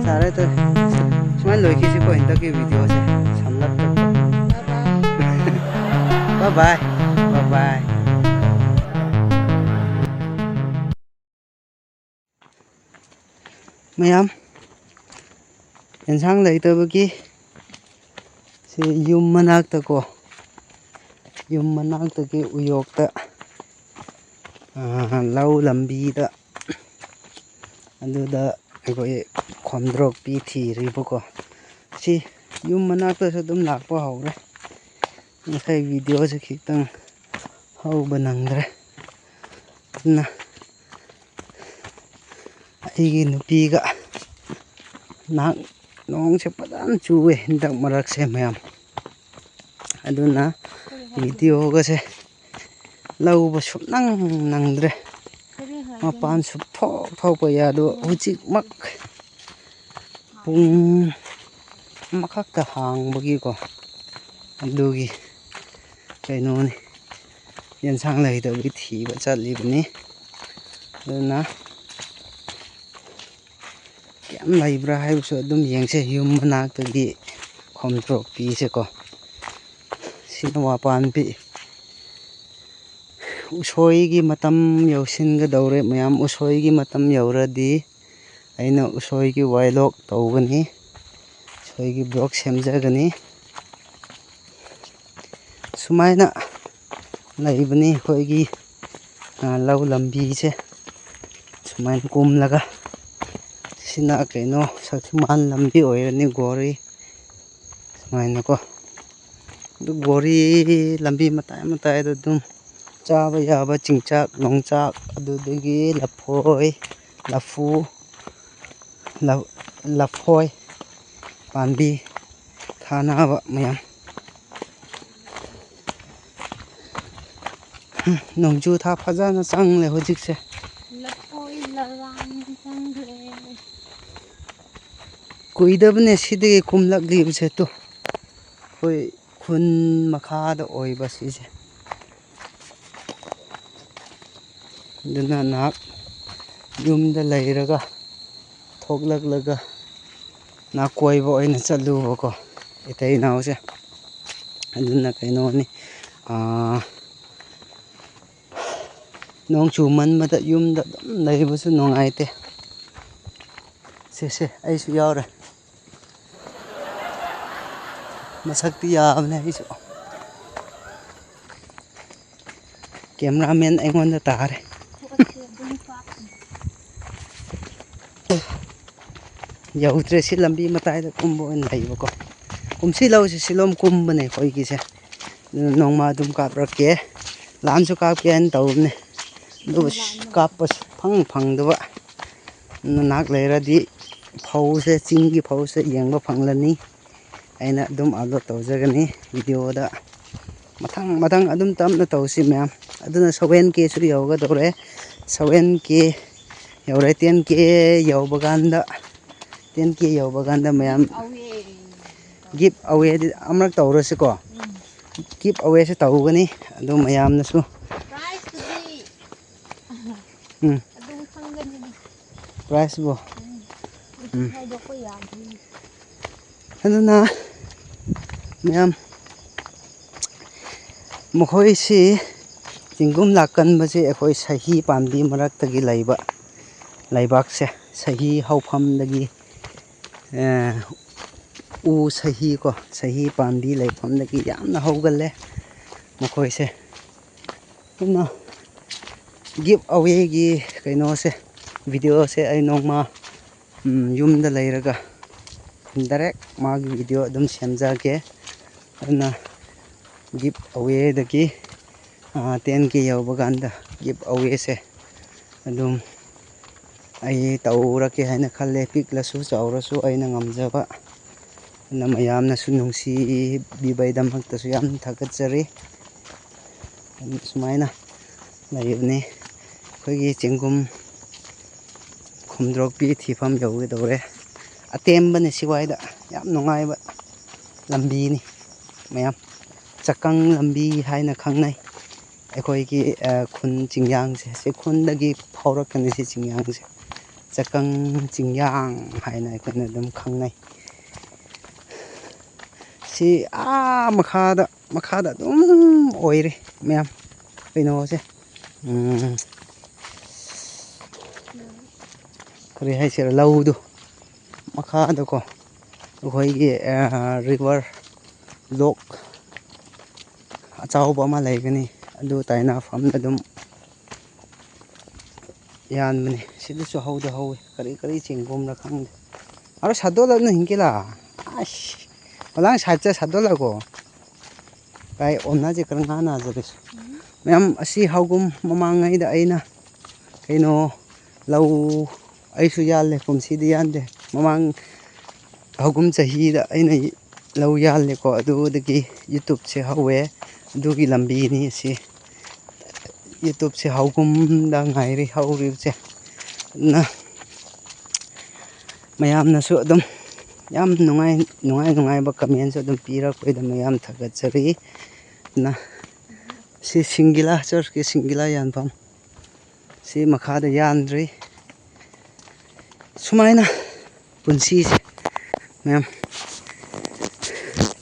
ꯁꯥꯔꯦ ꯇ ꯁꯨꯃꯥꯏꯅ ꯂꯣꯏꯈꯤꯁꯤꯀꯣ ꯍꯟꯗꯛꯀꯤ ꯚꯤꯗꯤꯑꯣꯁꯦ ꯁꯝꯂꯞꯇꯀꯣ. ꯕꯥꯏ ꯕꯥꯏ. ꯕꯥꯏ ꯕꯥꯏ. ꯃꯌꯥꯝ ꯑꯦꯟꯁꯥꯡ ꯂꯩꯇꯕꯒꯤ ꯁꯤ ꯌꯨꯝ ꯃꯅꯥꯛꯇꯀꯣ, ꯌꯨꯝ ꯃꯅꯥꯛꯇꯒꯤ ꯎꯌꯣꯛꯇ ꯂꯧ ꯂꯝꯕꯤꯗ ꯑꯗꯨꯗ ꯑꯩꯈꯣꯏ ꯈꯣꯝꯊꯣꯛꯄꯤ ꯊꯤꯔꯤꯕꯀꯣ. ꯁꯤ ꯌꯨꯝ ꯃꯅꯥꯛꯇꯁꯨ ꯑꯗꯨꯝ ꯂꯥꯛꯄ ꯍꯧꯔꯦ. ꯉꯁꯥꯏ ꯚꯤꯗꯤꯑꯣꯁꯦ ꯈꯤꯇꯪ ꯍꯧꯕ ꯅꯪꯗ꯭ꯔꯦ. ꯑꯗꯨꯅ ꯑꯩꯒꯤ ꯅꯨꯄꯤꯒ ꯅꯍꯥꯛ ꯅꯣꯡꯁꯦ ꯐꯖꯅ ꯆꯨꯋꯦ ꯍꯟꯗꯛ ꯃꯔꯛꯁꯦ ꯃꯌꯥꯝ. ꯑꯗꯨꯅ ꯚꯤꯗꯤꯑꯣꯒꯁꯦ ꯂꯧꯕ ꯁꯨꯡꯅꯪ ꯅꯪꯗ꯭ꯔꯦ. ꯃꯄꯥꯟ ꯁꯨꯛꯊꯣꯛ ꯊꯣꯛꯄ ꯌꯥꯗꯣ ꯍꯧꯖꯤꯛꯃꯛ ꯄꯨꯡ ꯑꯃꯈꯛꯇ ꯍꯥꯡꯕꯒꯤꯀꯣ. ꯑꯗꯨꯒꯤ ꯀꯩꯅꯣꯅꯤ, ꯌꯦꯟꯁꯥꯡ ꯂꯩꯇꯕꯒꯤ ꯊꯤꯕ ꯆꯠꯂꯤꯕꯅꯤ. ꯑꯗꯨꯅ ꯀꯌꯥꯝ ꯂꯩꯕ꯭ꯔꯥ ꯍꯥꯏꯕꯁꯨ ꯑꯗꯨꯝ ꯌꯦꯡꯁꯦ. ꯌꯨꯝ ꯃꯅꯥꯛꯇꯒꯤ ꯈꯣꯝꯊꯣꯛꯄꯤꯁꯦꯀꯣ. ꯁꯤꯅ ꯋꯥꯄꯥꯟꯕꯤ. ꯎꯁꯣꯏꯒꯤ ꯃꯇꯝ ꯌꯧꯁꯤꯟꯒꯗꯧꯔꯦ ꯃꯌꯥꯝ. ꯎꯁꯣꯏꯒꯤ ꯃꯇꯝ ꯌꯧꯔꯗꯤ ꯑꯩꯅ ꯎꯁꯣꯏꯒꯤ ꯋꯥꯏꯂꯣꯛ ꯇꯧꯒꯅꯤ. ꯎꯁꯣꯏꯒꯤ ꯕ꯭ꯂꯣꯛ ꯁꯦꯝꯖꯒꯅꯤ. ꯁꯨꯃꯥꯏꯅ ꯂꯩꯕꯅꯤ ꯑꯩꯈꯣꯏꯒꯤ ꯂꯧ ꯂꯝꯕꯤꯁꯦ. ꯁꯨꯃꯥꯏꯅ ꯀꯨꯝꯂꯒ ꯁꯤꯅ ꯀꯩꯅꯣ ꯁꯛꯇꯤꯃꯥꯟ ꯂꯝꯕꯤ ꯑꯣꯏꯔꯅꯤ, ꯒꯣꯔꯤ ꯁꯨꯃꯥꯏꯅꯀꯣ. ꯑꯗꯨ ꯒꯣꯔꯤ ꯂꯝꯕꯤ ꯃꯇꯥꯏ ꯃꯇꯥꯏꯗ ꯑꯗꯨꯝ ꯆꯥꯕ ꯌꯥꯕ ꯆꯤꯡꯆꯥꯛ ꯅꯨꯡꯆꯥꯛ, ꯑꯗꯨꯗꯒꯤ ꯂꯐꯣꯏ, ꯂꯐꯨ, ꯂꯐꯣꯏ ꯄꯥꯝꯕꯤ ꯊꯥꯅꯕ ꯃꯌꯥꯝ. ꯅꯣꯡꯖꯨ ꯊꯥ ꯐꯖꯅ ꯆꯪꯂꯦ ꯍꯧꯖꯤꯛꯁꯦ. ꯂꯐꯣꯏ ꯂꯔꯥꯡ ꯆꯪꯈ꯭ꯔꯦ. ꯀꯨꯏꯗꯕꯅꯦ ꯁꯤꯗꯒꯤ ꯀꯨꯝꯂꯛꯂꯤꯕꯁꯦ. ꯇꯨ ꯑꯩꯈꯣꯏ ꯈꯨꯟ ꯃꯈꯥꯗ ꯑꯣꯏꯕ ꯁꯤꯁꯦ. ꯑꯗꯨꯅ ꯅꯍꯥꯛ ꯌꯨꯝꯗ ꯂꯩꯔꯒ ꯊꯣꯛꯂꯛꯂꯒ ꯀꯣꯏꯕ ꯑꯣꯏꯅ ꯆꯠꯂꯨꯕꯀꯣ ꯏꯇꯩ ꯏꯅꯥꯎꯁꯦ. ꯑꯗꯨꯅ ꯀꯩꯅꯣꯅꯤ, ꯅꯣꯡ ꯆꯨꯃꯟꯕꯗ ꯌꯨꯝꯗ ꯑꯗꯨꯝ ꯂꯩꯕꯁꯨ ꯅꯨꯡꯉꯥꯏꯇꯦ. ꯁꯦ ꯑꯩꯁꯨ ꯌꯥꯎꯔꯦ. ꯃꯁꯛꯇꯤ ꯌꯥꯕꯅꯦ ꯑꯩꯁꯨ. ꯀꯦꯃꯦꯔꯥꯃꯦꯟ ꯑꯩꯉꯣꯟꯗ ꯇꯥꯔꯦ. ꯌꯧꯗ꯭ꯔꯦ. ꯁꯤ ꯂꯝꯕꯤ ꯃꯇꯥꯏꯗ ꯀꯨꯝꯕ ꯑꯣꯏꯅ ꯂꯩꯕꯀꯣ. ꯀꯨꯝꯁꯤ ꯂꯧꯁꯤ ꯁꯤꯂꯣꯝ ꯀꯨꯝꯕꯅꯦ ꯑꯩꯈꯣꯏꯒꯤꯁꯦ. ꯅꯣꯡꯃ ꯑꯗꯨꯝ ꯀꯥꯞꯔꯛꯀꯦ. ꯂꯥꯟꯁꯨ ꯀꯥꯞꯀꯦ ꯍꯥꯏꯅ ꯇꯧꯕꯅꯦ. ꯑꯗꯨꯒ ꯀꯥꯞꯄꯁꯨ ꯐꯪꯗꯕ. ꯅꯍꯥꯛ ꯂꯩꯔꯗꯤ ꯐꯧꯁꯦ, ꯆꯤꯡꯒꯤ ꯐꯧꯁꯦ ꯌꯦꯡꯕ ꯐꯪꯂꯅꯤ. ꯑꯩꯅ ꯑꯗꯨꯝ ꯑꯞꯂꯣꯗ ꯇꯧꯖꯒꯅꯤ ꯚꯤꯗꯤꯑꯣꯗ. ꯃꯊꯪ ꯑꯗꯨꯝ ꯇꯞꯅ ꯇꯧꯁꯤ ꯃꯌꯥꯝ. ꯑꯗꯨꯅ 7Kꯁꯨ ꯌꯧꯒꯗꯧꯔꯦ. 7K ꯌꯧꯔꯦ. 10K ꯌꯧꯕ ꯀꯥꯟꯗ 10K ꯌꯧꯕ ꯀꯥꯟꯗ ꯃꯌꯥꯝ ꯒꯤꯞ ꯑꯋꯦꯗꯤ ꯑꯃꯔꯛ ꯇꯧꯔꯁꯤꯀꯣ. ꯒꯤꯞ ꯑꯋꯦꯁꯨ ꯇꯧꯒꯅꯤ. ꯑꯗꯨ ꯃꯌꯥꯝꯅꯁꯨ ꯑꯗꯨꯝ ꯈꯪꯒꯅꯤꯗ ꯄ꯭ꯔꯥꯏꯁꯕꯨ. ꯍꯥꯏꯗꯣꯛꯄ ꯌꯥꯗ꯭ꯔꯤ. ꯑꯗꯨꯅ ꯃꯌꯥꯝ ꯃꯈꯣꯏꯁꯤ ꯆꯤꯡꯒꯨꯝ ꯂꯥꯛꯀꯟꯕꯁꯦ ꯑꯩꯈꯣꯏ ꯁꯍꯤ ꯄꯥꯝꯕꯤ ꯃꯔꯛꯇꯒꯤ ꯂꯩꯕ ꯂꯩꯕꯥꯛꯁꯦ. ꯁꯍꯤ ꯍꯧꯐꯝꯗꯒꯤ ꯎ ꯁꯍꯤꯀꯣ, ꯁꯍꯤ ꯄꯥꯝꯕꯤ ꯂꯩꯐꯝꯗꯒꯤ ꯌꯥꯝꯅ ꯍꯧꯒꯜꯂꯦ ꯃꯈꯣꯏꯁꯦ. ꯑꯗꯨꯅ ꯒꯤꯞ ꯑꯋꯦꯒꯤ ꯀꯩꯅꯣꯁꯦ, ꯚꯤꯗꯤꯑꯣꯁꯦ ꯑꯩ ꯅꯣꯡꯃ ꯌꯨꯝꯗ ꯂꯩꯔꯒ ꯗꯥꯏꯔꯦꯛ ꯃꯥꯒꯤ ꯚꯤꯗꯤꯑꯣ ꯑꯗꯨꯝ ꯁꯦꯝꯖꯒꯦ. ꯑꯗꯨꯅ ꯒꯤꯞ ꯑꯋꯦꯗꯒꯤ 10K ꯌꯧꯕ ꯀꯥꯟꯗ ꯒꯤꯞ ꯑꯋꯦꯁꯦ ꯑꯗꯨꯝ ꯑꯩ ꯇꯧꯔꯛꯀꯦ ꯍꯥꯏꯅ ꯈꯜꯂꯦ. ꯄꯤꯛꯂꯁꯨ ꯆꯥꯎꯔꯁꯨ ꯑꯩꯅ ꯉꯝꯖꯕ. ꯑꯗꯨꯅ ꯃꯌꯥꯝꯅꯁꯨ ꯅꯨꯡꯁꯤꯕꯤꯕꯒꯤꯗꯃꯛꯇꯁꯨ ꯌꯥꯝ ꯊꯥꯒꯠꯆꯔꯤ. ꯁꯨꯃꯥꯏꯅ ꯂꯩꯕꯅꯤ ꯑꯩꯈꯣꯏꯒꯤ ꯆꯦꯡꯒꯨꯝ ꯈꯣꯝꯊꯣꯛꯄꯤ ꯊꯤꯐꯝ ꯌꯧꯒꯗꯧꯔꯦ. ꯑꯇꯦꯟꯕꯅꯤ ꯁꯤꯋꯥꯏꯗ. ꯌꯥꯝ ꯅꯨꯡꯉꯥꯏꯕ ꯂꯝꯕꯤꯅꯤ ꯃꯌꯥꯝ. ꯆꯥꯀꯪ ꯂꯝꯕꯤ ꯍꯥꯏꯅ ꯈꯪꯅꯩ ꯑꯩꯈꯣꯏꯒꯤ ꯈꯨꯟ ꯆꯤꯡꯌꯥꯡꯁꯦ. ꯁꯤ ꯈꯨꯟꯗꯒꯤ ꯐꯥꯎꯔꯛꯀꯅꯤ ꯁꯤ ꯆꯤꯡꯌꯥꯡꯁꯦ. ꯆꯀꯪ ꯆꯤꯡꯌꯥꯡ ꯍꯥꯏꯅ ꯑꯩꯈꯣꯏꯅ ꯑꯗꯨꯝ ꯈꯪꯅꯩ ꯁꯤ ꯃꯈꯥꯗ ꯑꯗꯨꯝ ꯑꯣꯏꯔꯦ ꯃꯌꯥꯝ ꯀꯩꯅꯣꯁꯦ ꯀꯔꯤ ꯍꯥꯏꯁꯤꯔ ꯂꯧꯗꯨ ꯃꯈꯥꯗꯀꯣ ꯑꯩꯈꯣꯏꯒꯤ ꯔꯤꯚꯔ ꯂꯣꯛ ꯑꯆꯧꯕ ꯑꯃ ꯂꯩꯒꯅꯤ ꯑꯗꯨ ꯇꯥꯏꯅꯐꯝꯗ ꯑꯗꯨꯝ ꯌꯥꯟꯕꯅꯤ ꯁꯤꯗꯁꯨ ꯍꯧꯋꯤ ꯀꯔꯤ ꯆꯦꯡꯒꯨꯝꯅ ꯈꯪꯗꯦ ꯑꯔꯣ ꯁꯥꯗꯣꯛꯂꯛꯅ ꯍꯤꯡꯒꯦꯂꯥ ꯑꯁ ꯃꯂꯥꯡ ꯁꯥꯏꯠꯁꯦ ꯁꯥꯗꯣꯛꯂꯛꯀꯣ ꯀꯥꯏ ꯑꯣꯟꯅꯁꯦ ꯈꯔ ꯉꯥꯟꯅꯖꯔꯁꯨ ꯃꯌꯥꯝ ꯑꯁꯤ ꯍꯧꯒꯨꯝ ꯃꯃꯥꯡꯉꯩꯗ ꯑꯩꯅ ꯀꯩꯅꯣ ꯂꯧ ꯑꯩꯁꯨ ꯌꯥꯜꯂꯦ ꯀꯨꯝꯁꯤꯗꯤ ꯌꯥꯟꯗꯦ ꯃꯃꯥꯡ ꯍꯧꯒꯨꯝ ꯆꯍꯤꯗ ꯑꯩꯅ ꯂꯧ ꯌꯥꯜꯂꯦꯀꯣ ꯑꯗꯨꯗꯒꯤ ꯌꯨꯇꯨꯞꯁꯦ ꯍꯧꯋꯦ ꯑꯗꯨꯒꯤ ꯂꯝꯕꯤꯅꯤ ꯑꯁꯤ ꯌꯨꯇꯨꯞꯁꯦ ꯍꯧꯒꯨꯝꯗ ꯉꯥꯏꯔꯤ ꯍꯧꯔꯤꯕꯁꯦ ꯑꯗꯨꯅ ꯃꯌꯥꯝꯅꯁꯨ ꯑꯗꯨꯝ ꯌꯥꯝ ꯅꯨꯡꯉꯥꯏꯕ ꯀꯃꯦꯟꯁꯨ ꯑꯗꯨꯝ ꯄꯤꯔꯛꯄꯩꯗ ꯃꯌꯥꯝ ꯊꯥꯒꯠꯆꯔꯤ ꯑꯗꯨꯅ ꯁꯤ ꯁꯤꯡꯒꯤꯂꯥ ꯆꯔꯆꯀꯤ ꯁꯤꯡꯒꯤꯂꯥ ꯌꯥꯟꯐꯝ ꯁꯤ ꯃꯈꯥꯗ ꯌꯥꯟꯗ꯭ꯔꯤ ꯁꯨꯃꯥꯏꯅ ꯄꯨꯟꯁꯤꯁꯦ ꯃꯌꯥꯝ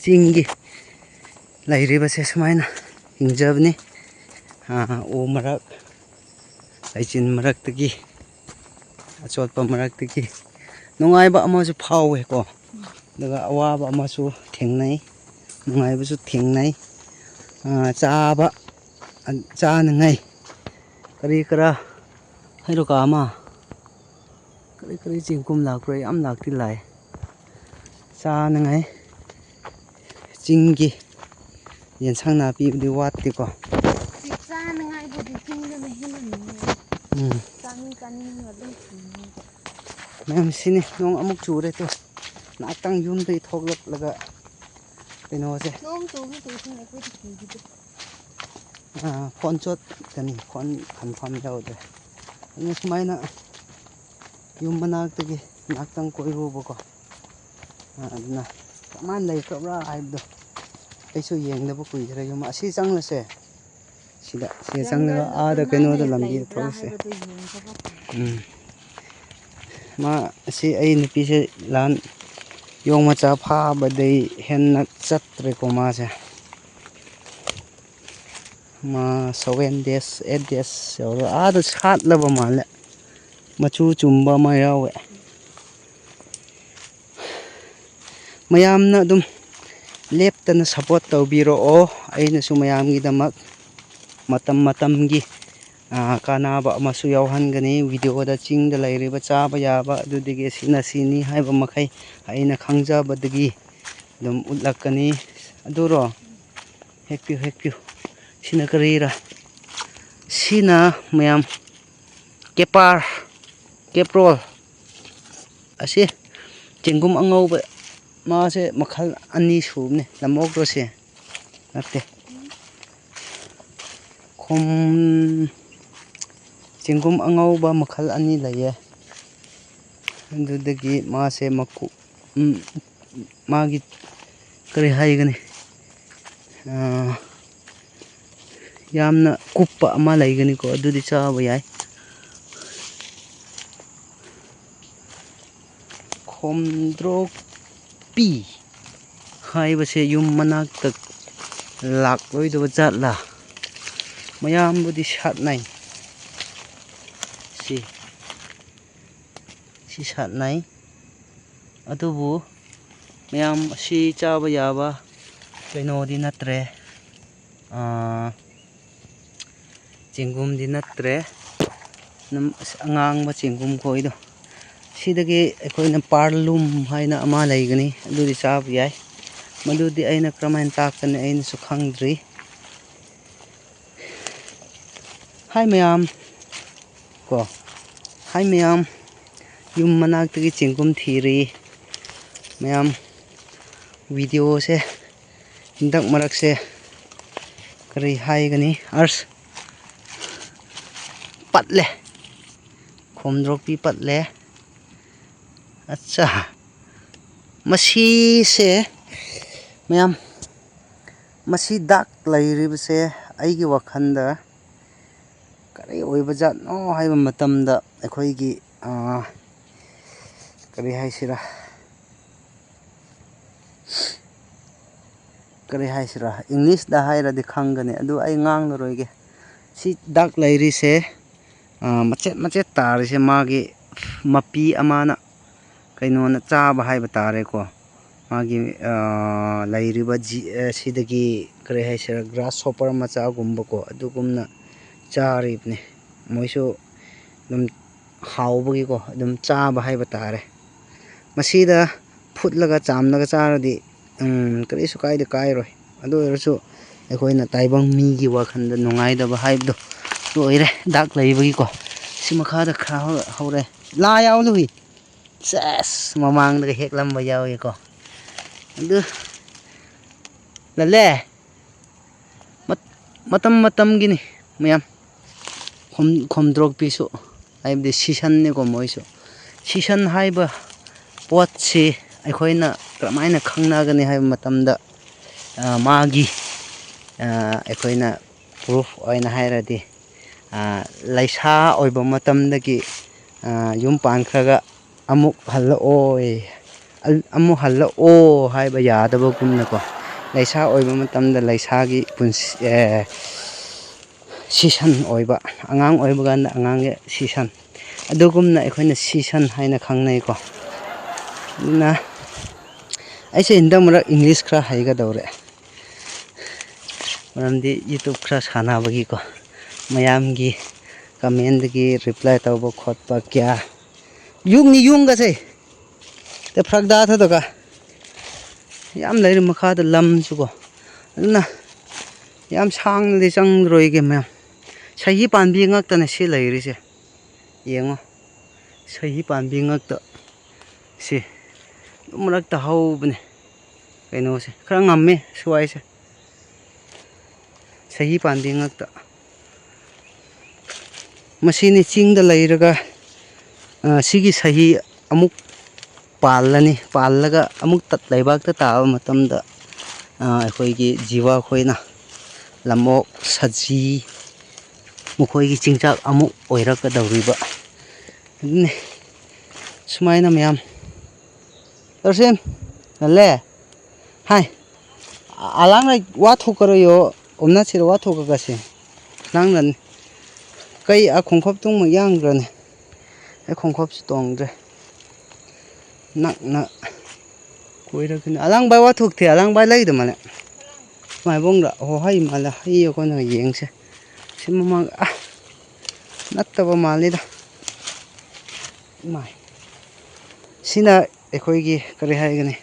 ꯆꯤꯡꯒꯤ ꯂꯩꯔꯤꯕꯁꯦ ꯁꯨꯃꯥꯏꯅ ꯍꯤꯡꯖꯕꯅꯤ ꯎ ꯃꯔꯛ ꯂꯩꯆꯤꯟ ꯃꯔꯛꯇꯒꯤ ꯑꯆꯣꯠꯄ ꯃꯔꯛꯇꯒꯤ ꯅꯨꯡꯉꯥꯏꯕ ꯑꯃꯁꯨ ꯐꯥꯎꯋꯦꯀꯣ ꯑꯗꯨꯒ ꯑꯋꯥꯕ ꯑꯃꯁꯨ ꯊꯦꯡꯅꯩ ꯅꯨꯡꯉꯥꯏꯕꯁꯨ ꯊꯦꯡꯅꯩ ꯆꯥꯅꯉꯥꯏ ꯀꯔꯤ ꯀꯔꯥ ꯍꯩꯔꯨꯀꯥ ꯑꯃ ꯀꯔꯤ ꯆꯦꯡꯒꯨꯝ ꯂꯥꯛꯄ꯭ꯔꯥ ꯌꯥꯝ ꯂꯥꯛꯇꯤ ꯂꯥꯛꯑꯦ ꯆꯥꯅꯉꯥꯏ ꯆꯤꯡꯒꯤ ꯌꯦꯟꯁꯥꯡ ꯅꯥꯄꯤꯕꯨꯗꯤ ꯋꯥꯠꯇꯦꯀꯣ ꯆꯥꯅꯉꯥꯏꯕꯨꯗꯤ ꯆꯤꯡꯗꯅ ꯍꯦꯟꯅ ꯎꯝ ꯆꯥꯅꯤꯡꯉ ꯑꯗꯨꯝ ꯐꯪꯉꯦꯕ ꯃꯌꯥꯝ ꯁꯤꯅꯤ ꯅꯣꯡ ꯑꯃꯨꯛ ꯆꯨꯔꯦ ꯇꯣ ꯉꯥꯏꯍꯥꯛꯇꯪ ꯌꯨꯝꯗꯒꯤ ꯊꯣꯛꯂꯛꯂꯒ ꯀꯩꯅꯣꯁꯦ ꯅꯣꯡ ꯆꯨꯕ ꯆꯨꯁꯤꯅ ꯑꯩꯈꯣꯏꯗꯤ ꯀꯤꯕꯗꯣ ꯐꯣꯟ ꯆꯣꯠꯀꯅꯤ ꯐꯣꯟ ꯀꯟꯐꯥꯔꯝ ꯌꯧꯗ꯭ꯔꯦ ꯑꯗꯨꯅ ꯁꯨꯃꯥꯏꯅ ꯌꯨꯝ ꯃꯅꯥꯛꯇꯒꯤ ꯉꯥꯏꯍꯥꯛꯇꯪ ꯀꯣꯏꯔꯨꯕꯀꯣ ꯑꯗꯨꯅ ꯀꯃꯥꯏꯅ ꯂꯩꯈ꯭ꯔꯕ꯭ꯔꯥ ꯍꯥꯏꯕꯗꯣ ꯑꯩꯁꯨ ꯌꯦꯡꯗꯕ ꯀꯨꯏꯈ꯭ꯔꯦ ꯌꯨꯝ ꯑꯁꯤ ꯆꯪꯂꯁꯦ ꯁꯤꯗ ꯆꯪꯂꯒ ꯖꯪꯒꯜꯗꯣ ꯑꯥꯗ ꯀꯔꯝꯃꯥꯏꯅ ꯀꯩꯅꯣꯗ ꯂꯝꯕꯤꯗ ꯂꯩꯕ꯭ꯔꯥ ꯊꯣꯛꯂꯛꯁꯦ ꯍꯥꯏꯕꯗꯨ ꯌꯦꯡꯗꯕ ꯑꯁꯤ ꯑꯩ ꯅꯨꯄꯤꯁꯦ ꯌꯣꯡ ꯃꯆꯥ ꯐꯥꯕꯗꯩ ꯍꯦꯟꯅ ꯆꯠꯇ꯭ꯔꯦꯀꯣ ꯃꯥꯁꯦ ꯃꯥ 7 days 8 days ꯌꯧꯔ ꯑꯥꯗ ꯁꯥꯠꯂꯕ ꯃꯥꯜꯂꯦ ꯃꯆꯨ ꯆꯨꯝꯕ ꯑꯃ ꯌꯥꯎꯋꯦ ꯃꯌꯥꯝꯅ ꯑꯗꯨꯝ ꯂꯦꯞꯇꯅ ꯁꯞꯄꯣꯔꯠ ꯇꯧꯕꯤꯔꯛꯑꯣ ꯑꯩꯅꯁꯨ ꯃꯌꯥꯝꯒꯤꯗꯃꯛ ꯃꯇꯝꯒꯤ ꯀꯥꯟꯅꯕ ꯑꯃꯁꯨ ꯌꯥꯎꯍꯟꯒꯅꯤ ꯚꯤꯗꯤꯑꯣꯗ ꯆꯤꯡꯗ ꯂꯩꯔꯤꯕ ꯆꯥꯕ ꯌꯥꯕ ꯑꯗꯨꯗꯒꯤ ꯁꯤꯅꯤ ꯍꯥꯏꯕ ꯃꯈꯩ ꯑꯩꯅ ꯈꯪꯖꯕꯗꯒꯤ ꯑꯗꯨꯝ ꯎꯠꯂꯛꯀꯅꯤ ꯑꯗꯨꯔꯣ ꯍꯦꯛꯄꯤꯌꯨ ꯁꯤꯅ ꯀꯔꯤꯔꯥ ꯁꯤꯅ ꯃꯌꯥꯝ ꯀꯦꯄ꯭ꯔꯣꯜ ꯑꯁꯤ ꯆꯦꯡꯒꯨꯝ ꯑꯉꯧꯕ ꯃꯥꯁꯦ ꯃꯈꯜ 2 ꯁꯨꯕꯅꯤ ꯂꯝꯑꯣꯛꯇꯣꯁꯦ ꯅꯠꯇꯦ ꯆꯦꯡꯒꯨꯝ ꯑꯉꯧꯕ ꯃꯈꯜ 2 ꯂꯩꯌꯦ ꯑꯗꯨꯗꯒꯤ ꯃꯥꯁꯦ ꯃꯥꯒꯤ ꯀꯔꯤ ꯍꯥꯏꯒꯅꯤ ꯌꯥꯝꯅ ꯀꯨꯞꯄ ꯑꯃ ꯂꯩꯒꯅꯤꯀꯣ ꯑꯗꯨꯗꯤ ꯆꯥꯕ ꯌꯥꯏ ꯈꯣꯝꯗ꯭ꯔꯣꯛꯄꯤ ꯍꯥꯏꯕꯁꯦ ꯌꯨꯝ ꯃꯅꯥꯛꯇ ꯂꯥꯛꯂꯣꯏꯗꯕ ꯖꯥꯠꯂꯥ ꯃꯌꯥꯝꯕꯨꯗꯤ ꯁꯥꯠꯅꯩ ꯁꯤ ꯁꯥꯠꯅꯩ ꯑꯗꯨꯕꯨ ꯃꯌꯥꯝ ꯑꯁꯤ ꯆꯥꯕ ꯌꯥꯕ ꯀꯩꯅꯣꯗꯤ ꯅꯠꯇ꯭ꯔꯦ ꯆꯦꯡꯒꯨꯝꯗꯤ ꯅꯠꯇ꯭ꯔꯦ ꯑꯉꯥꯡꯕ ꯆꯦꯡꯒꯨꯝ ꯈꯣꯏꯗꯣ ꯁꯤꯗꯒꯤ ꯑꯩꯈꯣꯏꯅ ꯄꯥꯔꯂꯨꯝ ꯍꯥꯏꯅ ꯑꯃ ꯂꯩꯒꯅꯤ ꯑꯗꯨꯗꯤ ꯆꯥꯕ ꯌꯥꯏ ꯃꯗꯨꯗꯤ ꯑꯩꯅ ꯀꯔꯝꯍꯥꯏꯅ ꯇꯥꯛꯀꯅꯤ ꯑꯩꯅꯁꯨ ꯈꯪꯗ꯭ꯔꯤ ꯍꯥꯏ ꯃꯌꯥꯝ ꯌꯨꯝ ꯃꯅꯥꯛꯇꯒꯤ ꯆꯦꯡꯒꯨꯝ ꯊꯤꯔꯤ ꯃꯌꯥꯝ ꯚꯤꯗꯤꯑꯣꯁꯦ ꯍꯟꯗꯛ ꯃꯔꯛꯁꯦ ꯀꯔꯤ ꯍꯥꯏꯒꯅꯤ ꯄꯠꯂꯦ ꯈꯣꯝꯗ꯭ꯔꯣꯛꯄꯤ ꯄꯠꯂꯦ ꯑꯠꯆꯥ ꯃꯁꯤꯁꯦ ꯃꯌꯥꯝ ꯃꯁꯤ ꯗꯥꯛ ꯂꯩꯔꯤꯕꯁꯦ ꯑꯩꯒꯤ ꯋꯥꯈꯜꯗ ꯀꯔꯤ ꯑꯣꯏꯕ ꯖꯥꯠꯅꯣ ꯍꯥꯏꯕ ꯃꯇꯝꯗ ꯑꯩꯈꯣꯏꯒꯤ kari haisira English da hairadi khangani adu ai nganglaroige si dak lairise macet tarise magi mapi amana kainona chaba haiba tare ko magi lairiba sidagi kare haisira grasshopper macha gumba ko adugumna charibne moisu dum hawbagi ko dum chaba haiba tare masida futlaga chamnaga charadi karisu kaide kairoi adu erasu aikoina taibang migi wakhanda nungaidaba haibdo loire dak laibagi ko si makhada khra hore la yaului ses mamangda heklamba yawi ko adu lale matam gini mayam khomdrok pisu haibde season ne ko moisu season haiba potsi aikoina kramaina khangnagani haiba matamda magi aikoina proof oina hairadi laisa oiba matamdagi yum pankhraga amuk halla haiba yadaba gumna ko laisa oiba matamda laisagi punsi season oiba angang oiba ganda angang season adugumna aikoina season haina khangnai ko na aise indamra English khra haiga dore maramdi YouTube khra sanabagi ko mayamgi comment gi reply tawba khotpa kya yung ga se te fragda tha doga yam leir makhada lam chu ko aduna yam sang le chang roige mayam sahi panbi ngaktana si leirise yengo sahi panbi ngakta si umrakta haubne kaino se khra ngamme suai se sahi panbi ngakta masini chingda leiraga sigi sahi amuk pallaga amuk tat leibakta taaba matamda aikoigi jiwa khoina lamok saji mukhoigi chingchak amuk oiraka dauriba ne sumaina mayam Tersim, le, hai, alang lai watho karo yo, omna chiro watho ka kasi, nang nan, kai a khongkhop tung ma yang rane, a khongkhop si tong dre, nak na, koi ra kina, alang bai watho the, alang bai lai da mane, mai bong ra, ho hai mala, hai yo ko na yeng se, si mamang natta ba mali da, mai, sina aikoigi kari haigani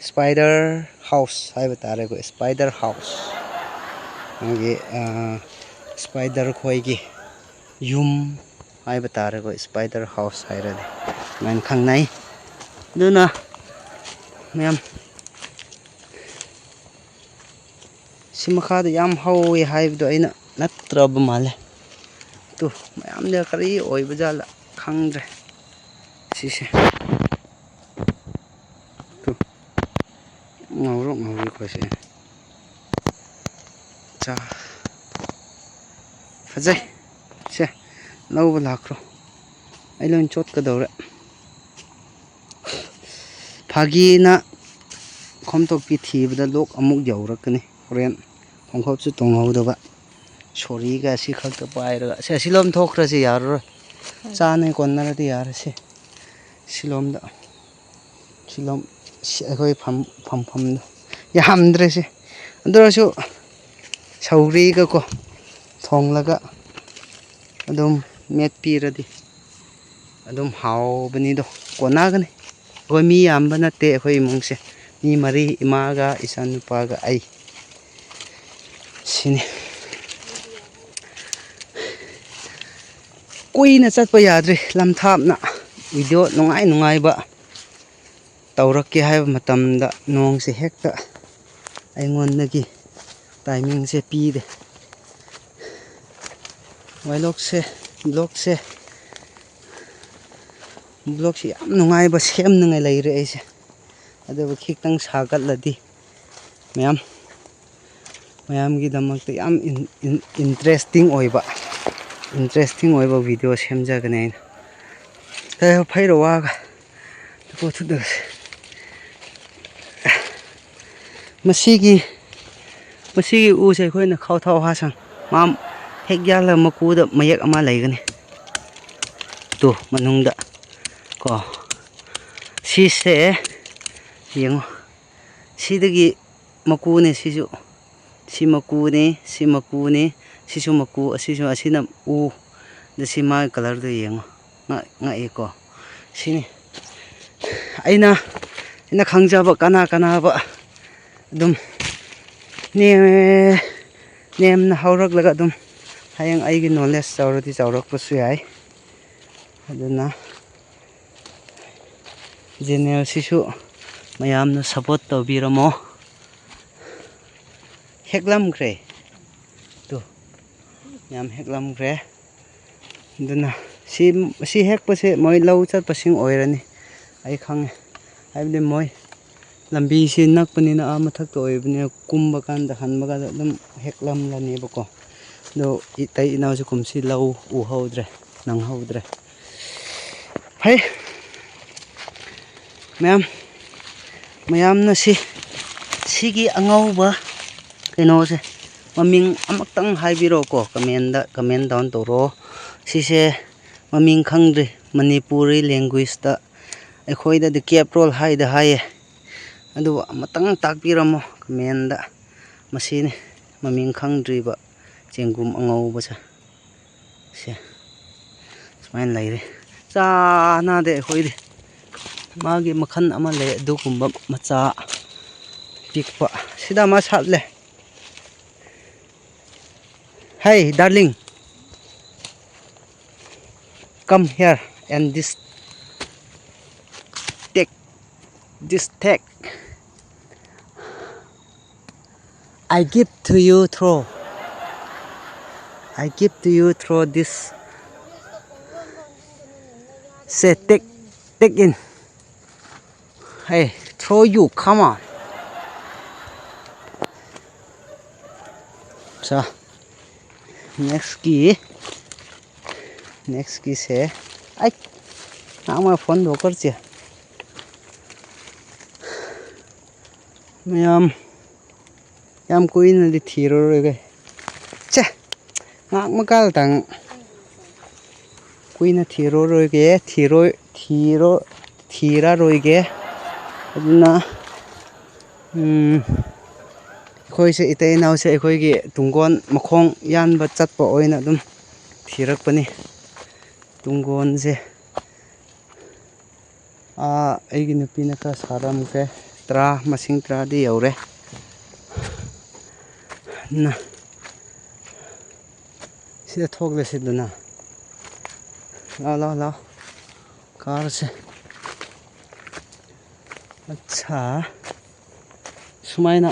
spider house haiba tare ko spider house magi spider khoigi yum haiba tare ko spider house hairade man khangnai duna mayam simakhada yam hawi haibdo aina natraba male tu mayam de kari oiba jala khangdre sise ngawri khoise cha fajai se lauba lakro ailon chot ka dore phagina khomtok pi thibda lok amuk jawrakani horen khongkhop chu tonghawdaba sori ga si khakta paira se silom thokra se yar cha nei konnaradi yar se silomda silom akhoi pham yamdre se andurasu sauri ga ko thonglaga adum met piradi adum haw bani do konagani goi mi yamba natte akhoi imungse mi mari imaga isan nupaga ai sini kuina chatpa yadre lamthapna video nungai ba tawrakke haiba matamda nongse hekta aingondagi timing se pide blog se yam nungai ba semnangai leire aise adaba khitang saгаtladi mayamgi damakta yam interesting oiba video semjagane ta phairo waga ꯄꯣꯊꯨꯗꯁꯦ ꯃꯁꯤꯒꯤ ꯎꯁꯦ ꯑꯩꯈꯣꯏꯅ ꯈꯥꯎꯊꯥꯎ ꯍꯥꯁꯪ ꯃꯥ ꯍꯦꯛ ꯌꯥꯜꯂꯒ ꯃꯀꯨꯗ ꯃꯌꯦꯛ ꯑꯃ ꯂꯩꯒꯅꯤ two ꯃꯅꯨꯡꯗ ꯀꯣ ꯁꯤꯁꯦ ꯌꯦꯡꯉꯣ ꯁꯤꯗꯒꯤ ꯃꯀꯨꯅꯦ ꯁꯤꯁꯨ ꯁꯤ ꯃꯀꯨꯅꯤ ꯁꯤ ꯃꯀꯨꯅꯤ ꯁꯤꯁꯨ ꯃꯀꯨ ꯑꯁꯤꯁꯨ ꯑꯁꯤꯅ ꯎ ꯗ ꯁꯤ ꯃꯥꯒꯤ ꯀꯂꯔꯗꯣ ꯌꯦꯡꯉꯣ ꯉꯛꯑꯦꯀꯣ ꯁꯤꯅꯤ ꯑꯩꯅ ꯈꯪꯖꯕ ꯀꯅꯥꯕ ꯑꯗꯨꯝ ꯅꯦꯝꯅ ꯍꯧꯔꯛꯂꯒ ꯑꯗꯨꯝ ꯍꯌꯦꯡ ꯑꯩꯒꯤ ꯅꯣꯂꯦꯖ ꯆꯥꯎꯔꯗꯤ ꯆꯥꯎꯔꯛꯄꯁꯨ ꯌꯥꯏ ꯑꯗꯨꯅ ꯆꯦꯅꯦꯜꯁꯤꯁꯨ ꯃꯌꯥꯝꯅ ꯁꯞꯄꯣꯔꯠ ꯇꯧꯕꯤꯔꯝꯃꯣ ꯍꯦꯛꯂꯝꯈ꯭ꯔꯦ ꯇꯨ ꯌꯥꯝ ꯍꯦꯛꯂꯝꯈ꯭ꯔꯦ ꯑꯗꯨꯅ ꯁꯤ ꯍꯦꯛꯄꯁꯦ ꯃꯣꯏ ꯂꯧ ꯆꯠꯄꯁꯤꯡ ꯑꯣꯏꯔꯅꯤ ꯑꯩ ꯈꯪꯉꯦ ꯍꯥꯏꯕꯗꯤ ꯃꯣꯏ ꯂꯝꯕꯤꯁꯤ ꯅꯛꯄꯅꯤꯅ ꯃꯊꯛꯇ ꯑꯣꯏꯕꯅꯤꯅ ꯀꯨꯝꯕ ꯀꯥꯟꯗ ꯍꯟꯕ ꯀꯥꯟꯗ ꯑꯗꯨꯝ ꯍꯦꯛꯂꯝꯂꯅꯦꯕꯀꯣ ꯑꯗꯣ ꯏꯇꯩ ꯏꯅꯥꯎꯁꯨ ꯀꯨꯝꯁꯤ ꯂꯧ ꯎꯍꯧꯗ꯭ꯔꯦ ꯅꯪꯍꯧꯗ꯭ꯔꯦ ꯐꯩ ꯃꯌꯥꯝꯅ ꯁꯤꯒꯤ ꯑꯉꯧꯕ ꯀꯩꯅꯣꯁꯦ ꯃꯃꯤꯡ ꯑꯃꯛꯇꯪ ꯍꯥꯏꯕꯤꯔꯛꯑꯣꯀꯣ ꯀꯃꯦꯟ ꯗꯥꯎꯟ ꯇꯧꯔꯛꯑꯣ ꯁꯤꯁꯦ ꯃꯃꯤꯡ ꯈꯪꯗ꯭ꯔꯤ ꯃꯅꯤꯄꯨꯔꯤ ꯂꯦꯡꯒ꯭ꯋꯦꯖꯇ ꯑꯩꯈꯣꯏꯗꯗꯤ ꯀꯦꯞꯔꯣꯜ ꯍꯥꯏꯌꯦ ꯑꯗꯨꯕꯨ ꯑꯃꯇꯪ ꯇꯥꯛꯄꯤꯔꯝꯃꯣ ꯀꯃꯦꯟꯗ ꯃꯁꯤꯅꯤ ꯃꯃꯤꯡ ꯈꯪꯗ꯭ꯔꯤꯕ ꯆꯦꯡꯒꯨꯝ ꯑꯉꯧꯕꯁꯦ ꯁꯨꯃꯥꯏꯅ ꯂꯩꯔꯦ ꯆꯥꯅꯗꯦ ꯑꯩꯈꯣꯏꯗꯤ ꯃꯥꯒꯤ ꯃꯈꯜ ꯑꯃ ꯂꯩ ꯑꯗꯨꯒꯨꯝꯕ ꯃꯆꯥ ꯄꯤꯛꯄ ꯁꯤꯗ ꯑꯃ ꯁꯥꯠꯂꯦ ꯍꯩ darling come here and take I give to you throw this say take in hey throw you come on so next key से आई मैं फोन दो कर चे याम कोई नदी थीरो रोगे चे ngak makal tang कोई न थीरो रोगे थीरा रोगे अदुना ꯑꯩꯈꯣꯏꯁꯦ ꯏꯇꯩ ꯏꯅꯥꯎꯁꯦ ꯑꯩꯈꯣꯏꯒꯤ ꯇꯨꯡꯒꯣꯟ ꯃꯈꯣꯡ ꯌꯥꯟꯕ ꯆꯠꯄ ꯑꯣꯏꯅ ꯑꯗꯨꯝ ꯊꯤꯔꯛꯄꯅꯤ ꯇꯨꯡꯒꯣꯟꯁꯦ ꯑꯩꯒꯤ ꯅꯨꯄꯤꯅ ꯈꯔ ꯁꯥꯔꯝꯈ꯭ꯔꯦ ꯃꯁꯤꯡ 10ꯗꯤ ꯌꯧꯔꯦ ꯑꯗꯨꯅ ꯁꯤꯗ ꯊꯣꯛꯂꯁꯤꯗꯅ ꯂꯥꯎ ꯀꯥꯔꯁꯦ ꯑꯠꯁꯥ ꯁꯨꯃꯥꯏꯅ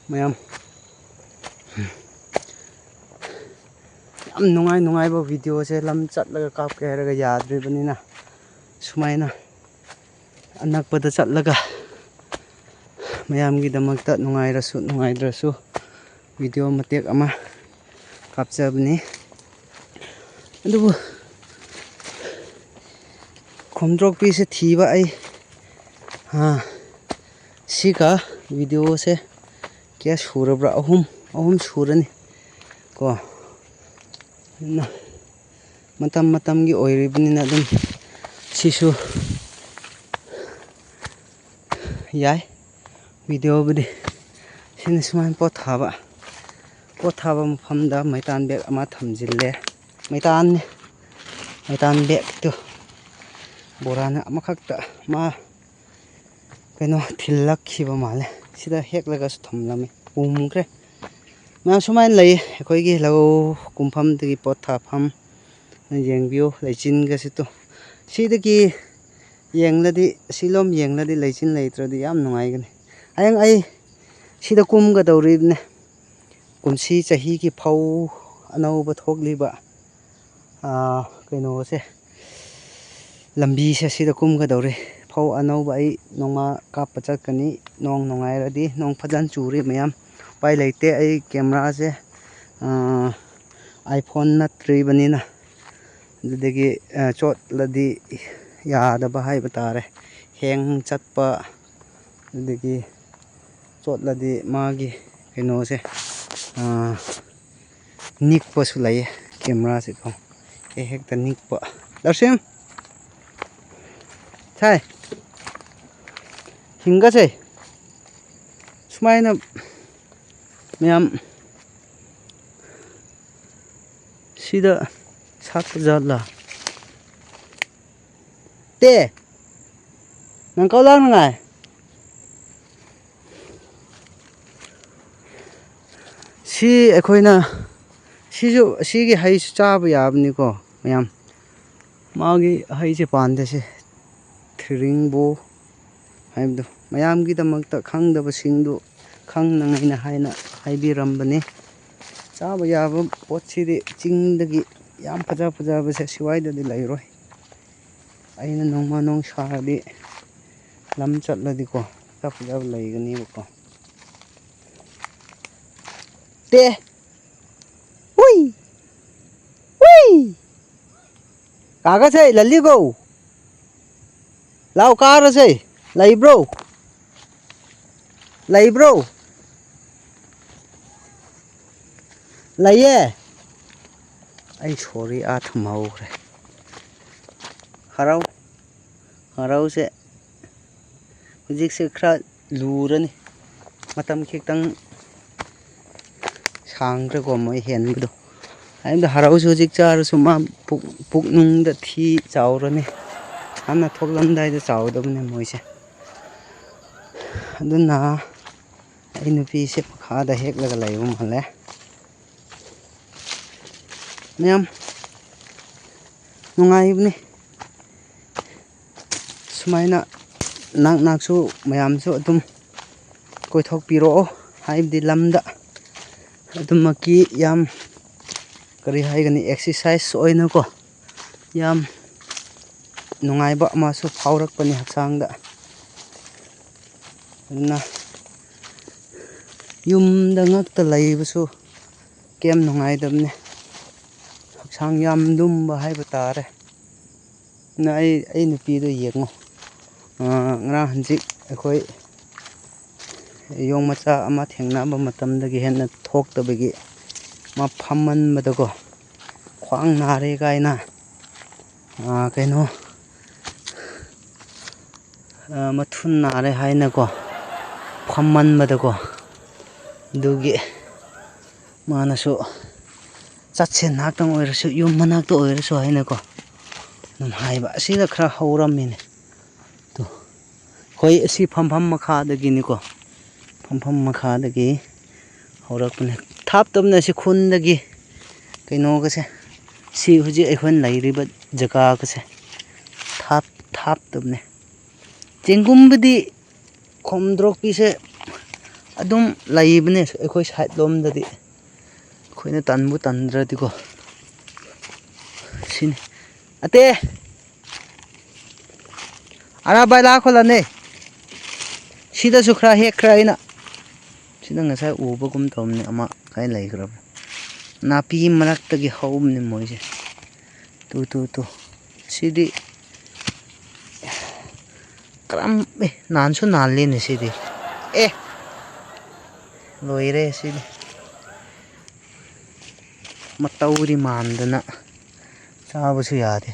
ꯃꯌꯥꯝ ꯌꯥꯝ ꯅꯨꯡꯉꯥꯏꯕ ꯚꯤꯗꯤꯑꯣꯁꯦ ꯂꯝ ꯆꯠꯂꯒ ꯀꯥꯞꯀꯦ ꯍꯥꯏꯔꯒ ꯌꯥꯗ꯭ꯔꯤꯕꯅꯤꯅ ꯁꯨꯃꯥꯏꯅ ꯑꯅꯛꯄꯗ ꯆꯠꯂꯒ ꯃꯌꯥꯝꯒꯤꯗꯃꯛꯇ ꯅꯨꯡꯉꯥꯏꯔꯁꯨ ꯅꯨꯡꯉꯥꯏꯇ꯭ꯔꯁꯨ ꯚꯤꯗꯤꯑꯣ ꯃꯇꯦꯛ ꯑꯃ ꯀꯥꯞꯆꯕꯅꯤ ꯑꯗꯨꯕꯨ ꯈꯣꯝꯊꯣꯛꯄꯤꯁꯦ ꯊꯤꯕ ꯑꯩ ꯁꯤꯒ ꯚꯤꯗꯤꯑꯣꯁꯦ ꯀꯌꯥ ꯁꯨꯔꯕ꯭ꯔꯥ ꯑꯍꯨꯝ ꯁꯨꯔꯅꯤ ꯀꯣ ꯃꯇꯝꯒꯤ ꯑꯣꯏꯔꯤꯕꯅꯤꯅ ꯑꯗꯨꯝ ꯁꯤꯁꯨ ꯌꯥꯏ ꯚꯤꯗꯤꯑꯣꯕꯨꯗꯤ ꯁꯤꯅ ꯁꯨꯃꯥꯏꯅ ꯄꯣꯠꯊꯥꯕ ꯃꯐꯝꯗ ꯃꯩꯇꯥꯟ ꯕꯦꯒ ꯑꯃ ꯊꯝꯖꯤꯜꯂꯦ ꯃꯩꯇꯥꯟ ꯕꯦꯒꯇꯨ ꯕꯣꯔꯥꯅ ꯑꯃꯈꯛꯇ ꯀꯩꯅꯣ ꯊꯤꯜꯂꯛꯈꯤꯕ ꯃꯥꯜꯂꯦ ꯁꯤꯗ ꯍꯦꯛꯂꯒꯁꯨ ꯊꯝꯂꯝꯃꯤ ꯄꯨꯝꯈ꯭ꯔꯦ ꯃꯌꯥꯝ ꯁꯨꯃꯥꯏꯅ ꯂꯩ ꯑꯩꯈꯣꯏꯒꯤ ꯂꯧ ꯀꯨꯝꯐꯝꯗꯒꯤ ꯄꯣꯠꯊꯥꯐꯝ ꯌꯦꯡꯕꯤꯌꯨ ꯂꯩꯆꯤꯟꯒꯁꯤꯇꯣ ꯁꯤꯗꯒꯤ ꯁꯤꯂꯣꯝ ꯌꯦꯡꯂꯗꯤ ꯂꯩꯆꯤꯟ ꯂꯩꯇ꯭ꯔꯗꯤ ꯌꯥꯝ ꯅꯨꯡꯉꯥꯏꯒꯅꯤ ꯍꯌꯦꯡ ꯑꯩ ꯁꯤꯗ ꯀꯨꯝꯒꯗꯧꯔꯤꯕꯅꯦ ꯀꯨꯝꯁꯤ ꯆꯍꯤꯒꯤ ꯐꯧ ꯑꯅꯧꯕ ꯊꯣꯛꯂꯤꯕ ꯀꯩꯅꯣꯁꯦ ꯂꯝꯕꯤꯁꯦ ꯁꯤꯗ ꯀꯨꯝꯒꯗꯧꯔꯤ ꯐꯧ ꯑꯅꯧꯕ ꯑꯩ ꯅꯣꯡꯃ ꯀꯥꯞꯄ ꯆꯠꯀꯅꯤ ꯅꯣꯡ ꯅꯨꯡꯉꯥꯏꯔꯗꯤ ꯅꯣꯡ ꯐꯖꯅ ꯆꯨꯔꯤ ꯃꯌꯥꯝ ꯎꯄꯥꯏ ꯂꯩꯇꯦ ꯑꯩ ꯀꯦꯃꯦꯔꯥꯁꯦ iPhone ꯅꯠꯇ꯭ꯔꯤꯕꯅꯤꯅ ꯑꯗꯨꯗꯒꯤ ꯆꯣꯠꯂꯗꯤ ꯌꯥꯗꯕ ꯍꯥꯏꯕ ꯇꯥꯔꯦ ꯍꯦꯡ ꯆꯠꯄ ꯑꯗꯒꯤ ꯆꯣꯠꯂꯗꯤ ꯃꯥꯒꯤ ꯀꯩꯅꯣꯁꯦ ꯅꯤꯛꯄꯁꯨ ꯂꯩꯌꯦ ꯀꯦꯃꯦꯔꯥꯁꯦꯀꯣ ꯍꯦꯛꯇ ꯅꯤꯛꯄ ꯗꯔꯁꯤꯡ ꯁꯥꯏ ꯍꯤꯡꯒꯁꯦ ꯁꯨꯃꯥꯏꯅ ꯃꯌꯥꯝ ꯁꯤꯗ ꯁꯥꯠꯄ ꯖꯥꯠꯂꯥ ꯇꯦ ꯅꯪ ꯀꯧ ꯂꯥꯛꯅꯉꯥꯏ ꯁꯤ ꯑꯩꯈꯣꯏꯅ ꯑꯁꯤꯒꯤ ꯍꯩꯁꯨ ꯆꯥꯕ ꯌꯥꯕꯅꯤꯀꯣ ꯃꯌꯥꯝ ꯃꯥꯒꯤ ꯍꯩꯁꯦ ꯄꯥꯟꯗꯁꯦ ꯊꯤꯔꯤꯡꯕꯣ ꯍꯥꯏꯕꯗꯣ ꯃꯌꯥꯝꯒꯤꯗꯃꯛꯇ ꯈꯪꯗꯕꯁꯤꯡꯗꯨ ꯈꯪꯅꯉꯥꯏꯅ ꯍꯥꯏꯅ ꯍꯥꯏꯕꯤꯔꯝꯕꯅꯤ ꯆꯥꯕ ꯌꯥꯕ ꯄꯣꯠꯁꯤꯗꯤ ꯆꯤꯡꯗꯒꯤ ꯌꯥꯝ ꯐꯖꯕꯁꯦ ꯁꯤꯋꯥꯏꯗꯗꯤ ꯂꯩꯔꯣꯏ ꯑꯩꯅ ꯅꯣꯡꯃ ꯁꯥꯔꯗꯤ ꯂꯝ ꯆꯠꯂꯗꯤꯀꯣ ꯐꯖꯕ ꯂꯩꯒꯅꯦꯕꯀꯣ ꯇꯦ ꯍꯨꯏ ꯍꯨꯏ ꯀꯥꯒꯁꯦ ꯂꯜꯂꯤꯒꯣ ꯂꯥꯎ ꯀꯥꯔꯁꯦ ꯂꯩꯕ꯭ꯔꯣ ꯂꯩꯌꯦ ꯑꯩ ꯁꯣꯔꯤ ꯊꯝꯍꯧꯈ꯭ꯔꯦ ꯍꯔꯥꯎꯁꯦ ꯍꯧꯖꯤꯛꯁꯦ ꯈꯔ ꯂꯨꯔꯅꯤ ꯃꯇꯝ ꯈꯤꯇꯪ ꯁꯥꯡꯈ꯭ꯔꯦꯀꯣ ꯃꯣꯏ ꯍꯦꯟꯕꯗꯣ ꯍꯥꯏꯕꯗꯤ ꯍꯔꯥꯎꯁꯨ ꯍꯧꯖꯤꯛ ꯆꯥꯔꯁꯨ ꯃꯥ ꯄꯨꯛꯅꯨꯡꯗ ꯆꯥꯎꯔꯅꯤ ꯍꯥꯟꯅ ꯊꯣꯛꯂꯝꯗꯥꯏꯗ ꯆꯥꯎꯗꯕꯅꯦ ꯃꯣꯏꯁꯦ ꯑꯗꯨꯅ ꯑꯩ ꯅꯨꯄꯤꯁꯦ ꯃꯈꯥꯗ ꯍꯦꯛꯂꯒ ꯂꯩꯕ ꯃꯥꯜꯂꯦ ꯃꯌꯥꯝ ꯅꯨꯡꯉꯥꯏꯕꯅꯤ ꯁꯨꯃꯥꯏꯅ ꯅꯛꯁꯨ ꯃꯌꯥꯝꯁꯨ ꯑꯗꯨꯝ ꯀꯣꯏꯊꯣꯛꯄꯤꯔꯛꯑꯣ ꯍꯥꯏꯕꯗꯤ ꯂꯝꯗ ꯑꯗꯨꯃꯛꯀꯤ ꯌꯥꯝ ꯀꯔꯤ ꯍꯥꯏꯒꯅꯤ ꯑꯦꯛꯁꯔꯁꯥꯏꯁ ꯑꯣꯏꯅꯀꯣ ꯌꯥꯝ ꯅꯨꯡꯉꯥꯏꯕ ꯑꯃꯁꯨ ꯐꯥꯎꯔꯛꯄꯅꯤ ꯍꯛꯆꯥꯡꯗ ꯑꯗꯨꯅ ꯌꯨꯝꯗ ꯉꯛꯇ ꯂꯩꯕꯁꯨ ꯀꯦꯝ ꯅꯨꯡꯉꯥꯏꯗꯕꯅꯤ ꯍꯛꯆꯥꯡ ꯌꯥꯝ ꯂꯨꯝꯕ ꯍꯥꯏꯕ ꯇꯥꯔꯦ ꯑꯗꯨꯅ ꯑꯩ ꯅꯨꯄꯤꯗꯣ ꯌꯦꯡꯉꯣ ꯉꯔꯥꯡ ꯍꯟꯖꯤꯛ ꯑꯩꯈꯣꯏ ꯌꯣꯡ ꯃꯆꯥ ꯑꯃ ꯊꯦꯡꯅꯕ ꯃꯇꯝꯗꯒꯤ ꯍꯦꯟꯅ ꯊꯣꯛꯇꯕꯒꯤ ꯃꯥ ꯐꯝꯃꯟꯕꯗꯀꯣ ꯈ꯭ꯋꯥꯡ ꯅꯥꯔꯦ ꯀꯥꯏꯅ ꯀꯩꯅꯣ ꯃꯊꯨꯟ ꯅꯥꯔꯦ ꯍꯥꯏꯅꯀꯣ ꯐꯝꯃꯟꯕꯗꯀꯣ ꯑꯗꯨꯒꯤ ꯃꯥꯅꯁꯨ ꯆꯠꯁꯦ ꯉꯥꯛꯇꯪ ꯑꯣꯏꯔꯁꯨ ꯌꯨꯝ ꯃꯅꯥꯛꯇ ꯑꯣꯏꯔꯁꯨ ꯍꯥꯏꯅꯀꯣ ꯑꯗꯨꯝ ꯍꯥꯏꯕ ꯑꯁꯤꯗ ꯈꯔ ꯍꯧꯔꯝꯃꯤꯅꯦ ꯑꯗꯣ ꯑꯩꯈꯣꯏ ꯑꯁꯤ ꯐꯝꯐꯝ ꯃꯈꯥꯗꯒꯤꯅꯤꯀꯣ ꯐꯝꯐꯝ ꯃꯈꯥꯗꯒꯤ ꯍꯧꯔꯛꯄꯅꯦ ꯊꯥꯞꯇꯕꯅ ꯑꯁꯤ ꯈꯨꯟꯗꯒꯤ ꯀꯩꯅꯣꯒꯁꯦ ꯁꯤ ꯍꯧꯖꯤꯛ ꯑꯩꯈꯣꯏꯅ ꯂꯩꯔꯤꯕ ꯖꯒꯥꯒꯁꯦ ꯊꯥꯞꯇꯕꯅꯦ ꯆꯦꯡꯒꯨꯝꯕꯗꯤ ꯈꯣꯝꯗ꯭ꯔꯣꯛꯄꯤꯁꯦ ꯑꯗꯨꯝ ꯂꯩꯕꯅꯦ ꯑꯩꯈꯣꯏ ꯁꯥꯏꯠ ꯂꯣꯝꯗꯗꯤ ꯑꯩꯈꯣꯏꯅ ꯇꯟꯕꯨ ꯇꯟꯗ꯭ꯔꯗꯤꯀꯣ ꯁꯤꯅꯤ ꯑꯇꯦ ꯑꯔꯥꯕꯥꯏ ꯂꯥꯛꯈꯣꯂꯅꯦ ꯁꯤꯗꯁꯨ ꯈꯔ ꯍꯦꯛꯈ꯭ꯔꯦ ꯑꯩꯅ ꯁꯤꯗ ꯉꯁꯥꯏ ꯎꯕꯒꯨꯝ ꯇꯧꯕꯅꯤ ꯑꯃ ꯀꯥꯏ ꯂꯩꯈ꯭ꯔꯕ ꯅꯥꯄꯤ ꯃꯔꯛꯇꯒꯤ ꯍꯧꯕꯅꯤ ꯃꯣꯏꯁꯦ ꯇꯨ ꯁꯤꯗꯤ ꯅꯥꯟꯁꯨ ꯅꯥꯜꯂꯤꯅꯦ ꯁꯤꯗꯤ ꯂꯣꯏꯔꯦ ꯁꯤꯗꯤ ꯃꯇꯧꯗꯤ ꯃꯥꯟꯗꯅ ꯆꯥꯕꯁꯨ ꯌꯥꯗꯦ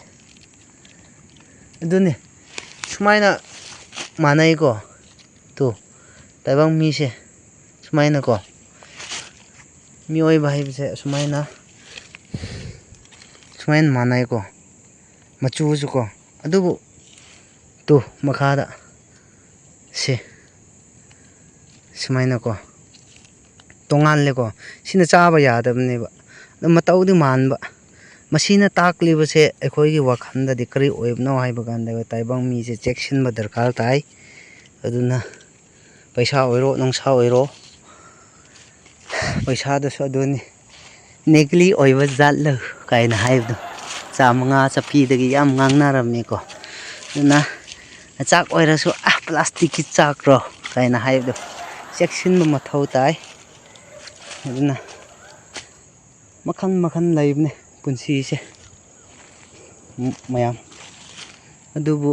ꯑꯗꯨꯅꯤ ꯁꯨꯃꯥꯏꯅ ꯃꯥꯟꯅꯩꯀꯣ ꯇꯥꯏꯕꯪ ꯃꯤꯁꯦ ꯁꯨꯃꯥꯏꯅꯀꯣ ꯃꯤꯑꯣꯏꯕ ꯍꯥꯏꯕꯁꯦ ꯁꯨꯃꯥꯏꯅ ꯃꯥꯟꯅꯩꯀꯣ ꯃꯆꯨꯁꯨꯀꯣ ꯑꯗꯨꯕꯨ ꯃꯈꯥꯗ ꯁꯨꯃꯥꯏꯅꯀꯣ ꯇꯣꯉꯥꯜꯂꯦꯀꯣ ꯁꯤꯅ ꯆꯥꯕ ꯌꯥꯗꯕꯅꯦꯕ ꯑꯗꯨ ꯃꯇꯧꯗꯤ ꯃꯥꯟꯕ ꯃꯁꯤꯅ ꯇꯥꯛꯂꯤꯕꯁꯦ ꯑꯩꯈꯣꯏꯒꯤ ꯋꯥꯈꯜꯗꯗꯤ ꯀꯔꯤ ꯑꯣꯏꯕꯅꯣ ꯍꯥꯏꯕ ꯀꯥꯟꯗ ꯇꯥꯏꯕꯪ ꯃꯤꯁꯦ ꯆꯦꯛꯁꯤꯟꯕ ꯗꯔꯀꯥꯔ ꯇꯥꯏ ꯑꯗꯨꯅ ꯄꯩꯁꯥ ꯑꯣꯏꯔꯣ ꯅꯨꯡꯁꯥ ꯑꯣꯏꯔꯣ ꯄꯩꯁꯥꯗꯁꯨ ꯑꯗꯨꯅꯤ ꯅꯦꯒꯂꯤ ꯑꯣꯏꯕ ꯖꯥꯠꯂ ꯀꯥꯏꯅ ꯍꯥꯏꯕꯗꯣ 5 ꯆꯞꯄꯤꯗꯒꯤ ꯌꯥꯝ ꯉꯥꯡꯅꯔꯝꯃꯦꯀꯣ ꯑꯗꯨꯅ ꯆꯥꯛ ꯑꯣꯏꯔꯁꯨ ꯄ꯭ꯂꯥꯁꯇꯤꯛꯀꯤ ꯆꯥꯛꯔꯣ ꯀꯥꯏꯅ ꯍꯥꯏꯕꯗꯣ ꯆꯦꯛꯁꯤꯟꯕ ꯃꯊꯧ ꯇꯥꯏ ꯑꯗꯨꯅ ꯃꯈꯜ ꯂꯩꯕꯅꯦ ꯄꯨꯟꯁꯤꯁꯦ ꯃꯌꯥꯝ ꯑꯗꯨꯕꯨ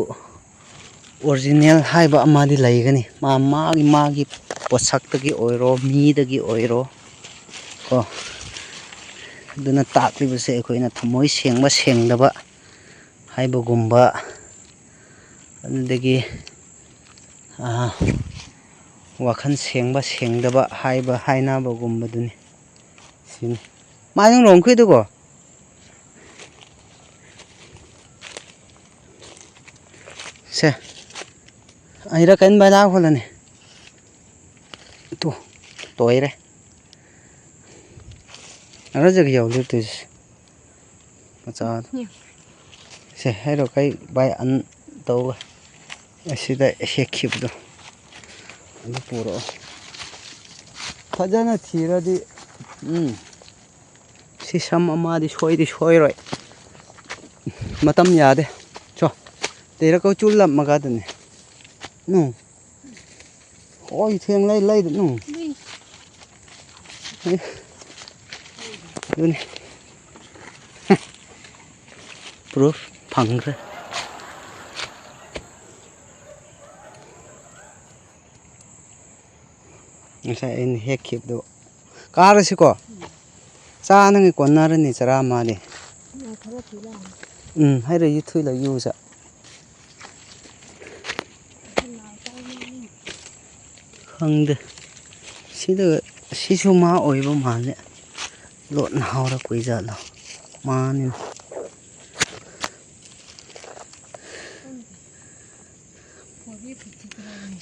ꯑꯣꯔꯤꯖꯤꯅꯦꯜ ꯍꯥꯏꯕ ꯑꯃꯗꯤ ꯂꯩꯒꯅꯤ ꯃꯥꯒꯤ ꯄꯣꯠꯁꯛꯇꯒꯤ ꯑꯣꯏꯔꯣ ꯃꯤꯗꯒꯤ ꯑꯣꯏꯔꯣ ꯀꯣ ꯑꯗꯨꯅ ꯇꯥꯛꯂꯤꯕꯁꯦ ꯑꯩꯈꯣꯏꯅ ꯊꯃꯣꯏ ꯁꯦꯡꯕ ꯁꯦꯡꯗꯕ ꯍꯥꯏꯕꯒꯨꯝꯕ ꯑꯗꯨꯗꯒꯤ ꯋꯥꯈꯜ ꯁꯦꯡꯕ ꯁꯦꯡꯗꯕ ꯍꯥꯏꯅꯕꯒꯨꯝꯕꯗꯨꯅꯤ ꯁꯤꯅꯤ ꯃꯥꯌꯣꯡ ꯂꯣꯡꯈꯩꯗꯨꯀꯣ ꯁꯦ ꯑꯩꯔ ꯀꯩꯅ ꯕꯥꯏ ꯂꯥꯛꯈꯣꯂꯅꯤ ꯇꯣꯏꯔꯦ ꯑꯔꯖꯒ ꯌꯥꯎꯗꯣꯏꯁꯦ ꯃꯆꯥꯗꯣ ꯁꯦ ꯍꯥꯏꯔꯣ ꯀꯩ ꯕꯥꯏ ꯑꯟ ꯇꯧꯒ ꯑꯁꯤꯗ ꯍꯦꯛꯈꯤꯕꯗꯣ ꯑꯗꯨ ꯄꯨꯔꯛꯑꯣ ꯐꯖꯅ ꯊꯤꯔꯗꯤ ꯁꯤ ꯁꯝ ꯑꯃꯗꯤ ꯁꯣꯏꯔꯣꯏ ꯃꯇꯝ ꯌꯥꯗꯦ ꯆꯣ ꯇꯦꯔꯛꯀꯧ ꯆꯨꯜꯂꯝꯃꯒꯗꯅꯤ ꯍꯣꯏ ꯊꯦꯡ ꯂꯩꯗ ꯑꯗꯨꯅꯤ ꯄ꯭ꯔꯨꯐ ꯐꯪꯈ꯭ꯔꯦ ꯉꯁꯥꯏ ꯑꯩꯅ ꯍꯦꯛꯈꯤꯕꯗꯣ ꯀꯥꯔꯁꯤꯀꯣ ꯆꯥꯅꯉꯩ ꯀꯣꯟꯅꯔꯅꯤ ꯆꯔꯥ ꯃꯥꯜꯂꯤ ꯈꯔ ꯊꯤꯂ ꯍꯥꯏꯔꯛꯏ ꯊꯨꯏꯂ ꯌꯨꯁ ꯈꯪꯗꯦ ꯁꯤꯗ ꯁꯤꯁꯨ ꯃꯥ ꯑꯣꯏꯕ ꯃꯥꯜꯂꯦ ꯂꯣꯠꯅ ꯍꯥꯎꯔꯛꯄꯩ ꯖꯥꯠꯂꯣ ꯃꯥꯅꯤ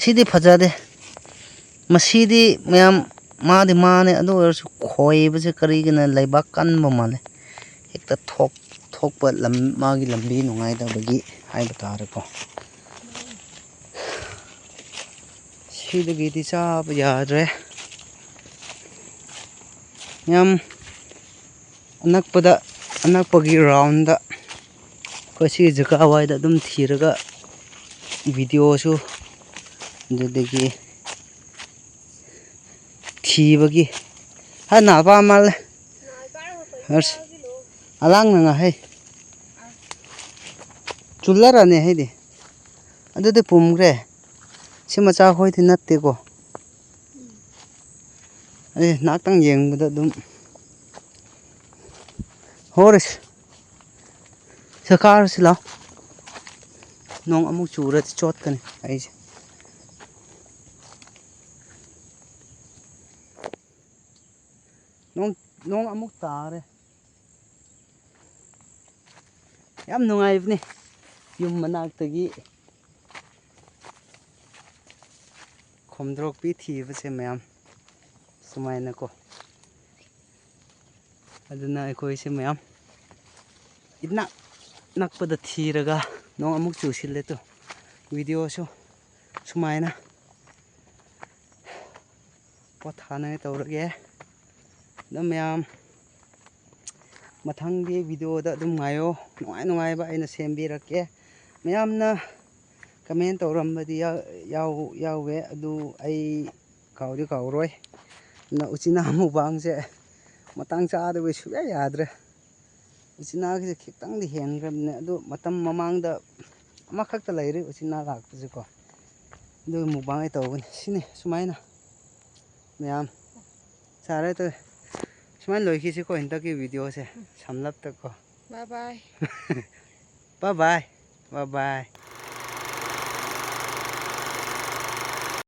ꯁꯤꯗꯤ ꯐꯖꯗꯦ ꯃꯁꯤꯗꯤ ꯃꯌꯥꯝ ꯃꯥꯗꯤ ꯃꯥꯅꯦ ꯑꯗꯨ ꯑꯣꯏꯔꯁꯨ ꯈꯣꯏꯕꯁꯦ ꯀꯔꯤꯒꯤꯅ ꯂꯩꯕꯥꯛ ꯀꯟꯕ ꯃꯥꯜꯂꯦ ꯍꯦꯛꯇ ꯊꯣꯛꯄ ꯃꯥꯒꯤ ꯂꯝꯕꯤ ꯅꯨꯡꯉꯥꯏꯇꯕꯒꯤ ꯍꯥꯏꯕ ꯇꯥꯔꯦꯀꯣ ꯁꯤꯗꯒꯤꯗꯤ ꯆꯥꯕ ꯌꯥꯗ꯭ꯔꯦ ꯌꯥꯝ ꯑꯅꯛꯄꯒꯤ ꯔꯥꯎꯟꯗ ꯑꯩꯈꯣꯏ ꯁꯤ ꯖꯒꯥ ꯋꯥꯏꯗ ꯑꯗꯨꯝ ꯊꯤꯔꯒ ꯚꯤꯗꯤꯑꯣꯁꯨ ꯑꯗꯨꯗꯒꯤ ꯊꯤꯕꯒꯤ ꯍꯥꯟꯅ ꯑꯄꯥ ꯃꯥꯜꯂꯦ ꯑꯂꯥꯡꯅ ꯉꯥꯍꯩ ꯆꯨꯜꯂꯔꯅꯤ ꯍꯥꯏꯗꯤ ꯑꯗꯨꯗꯤ ꯄꯨꯝꯈ꯭ꯔꯦ ꯁꯤ ꯃꯆꯥ ꯈꯣꯏꯗꯤ ꯅꯠꯇꯦꯀꯣ ꯑꯩ ꯉꯍꯥꯛꯇꯪ ꯌꯦꯡꯕꯗ ꯑꯗꯨꯝ ꯍꯣꯔꯤꯁ ꯁꯀꯥꯔꯁꯤ ꯂꯥꯛꯑꯣ ꯅꯣꯡ ꯑꯃꯨꯛ ꯆꯨꯔꯗꯤ ꯆꯣꯠꯀꯅꯤ ꯑꯩꯁꯦ ꯅꯣꯡ ꯑꯃꯨꯛ ꯇꯥꯔꯦ ꯌꯥꯝ ꯅꯨꯡꯉꯥꯏꯕꯅꯤ ꯌꯨꯝ ꯃꯅꯥꯛꯇꯒꯤ ꯈꯣꯝꯗ꯭ꯔꯣꯛꯄꯤ ꯊꯤꯕꯁꯦ ꯃꯌꯥꯝ ꯁꯨꯃꯥꯏꯅꯀꯣ ꯑꯗꯨꯅ ꯑꯩꯈꯣꯏꯁꯦ ꯃꯌꯥꯝ ꯏꯅꯛ ꯅꯛꯄꯗ ꯊꯤꯔꯒ ꯅꯣꯡ ꯑꯃꯨꯛ ꯆꯨꯁꯤꯜꯂꯦ ꯇꯨ ꯚꯤꯗꯤꯑꯣꯁꯨ ꯁꯨꯃꯥꯏꯅ ꯄꯣꯊꯥꯅꯉꯥꯏ ꯇꯧꯔꯒꯦ ꯑꯗꯨꯝ ꯃꯌꯥꯝ ꯃꯊꯪꯒꯤ ꯚꯤꯗꯤꯑꯣꯗ ꯑꯗꯨꯝ ꯉꯥꯏꯌꯣ ꯅꯨꯡꯉꯥꯏꯕ ꯑꯩꯅ ꯁꯦꯝꯕꯤꯔꯛꯀꯦ ꯃꯌꯥꯝꯅ ꯀꯃꯦꯟ ꯇꯧꯔꯝꯕꯗꯤ ꯌꯥꯎꯋꯦ ꯑꯗꯨ ꯑꯩ ꯀꯥꯎꯗꯤ ꯀꯥꯎꯔꯣꯏ ꯑꯗꯨꯅ ꯎꯆꯤꯅꯥ ꯃꯨꯛꯕꯥꯡꯁꯦ ꯃꯇꯥꯡ ꯆꯥꯗꯕꯩ ꯁꯨꯡꯌꯥ ꯌꯥꯗ꯭ꯔꯦ ꯎꯆꯤꯅꯥꯒꯤꯁꯦ ꯈꯤꯇꯪꯗꯤ ꯍꯦꯟꯈ꯭ꯔꯕꯅꯦ ꯑꯗꯨ ꯃꯇꯝ ꯃꯃꯥꯡꯗ ꯑꯃꯈꯛꯇ ꯂꯩꯔꯤ ꯎꯆꯤꯅꯥ ꯂꯥꯛꯄꯁꯦꯀꯣ ꯑꯗꯨꯒꯤ ꯃꯨꯛꯕꯥꯡ ꯑꯩ ꯇꯧꯕꯅꯤ ꯁꯤꯅꯤ ꯁꯨꯃꯥꯏꯅ ꯃꯌꯥꯝ ꯆꯥꯔꯦ ꯇꯣꯏ ꯁꯨꯃꯥꯏꯅ ꯂꯣꯏꯈꯤꯁꯤꯀꯣ ꯍꯟꯗꯛꯀꯤ ꯚꯤꯗꯤꯑꯣꯁꯦ ꯁꯝꯂꯞꯇꯀꯣ ꯕꯥꯏ ꯕꯥꯏ ꯕꯥꯏ ꯕꯥꯏ ꯕꯥꯏ ꯕꯥꯏ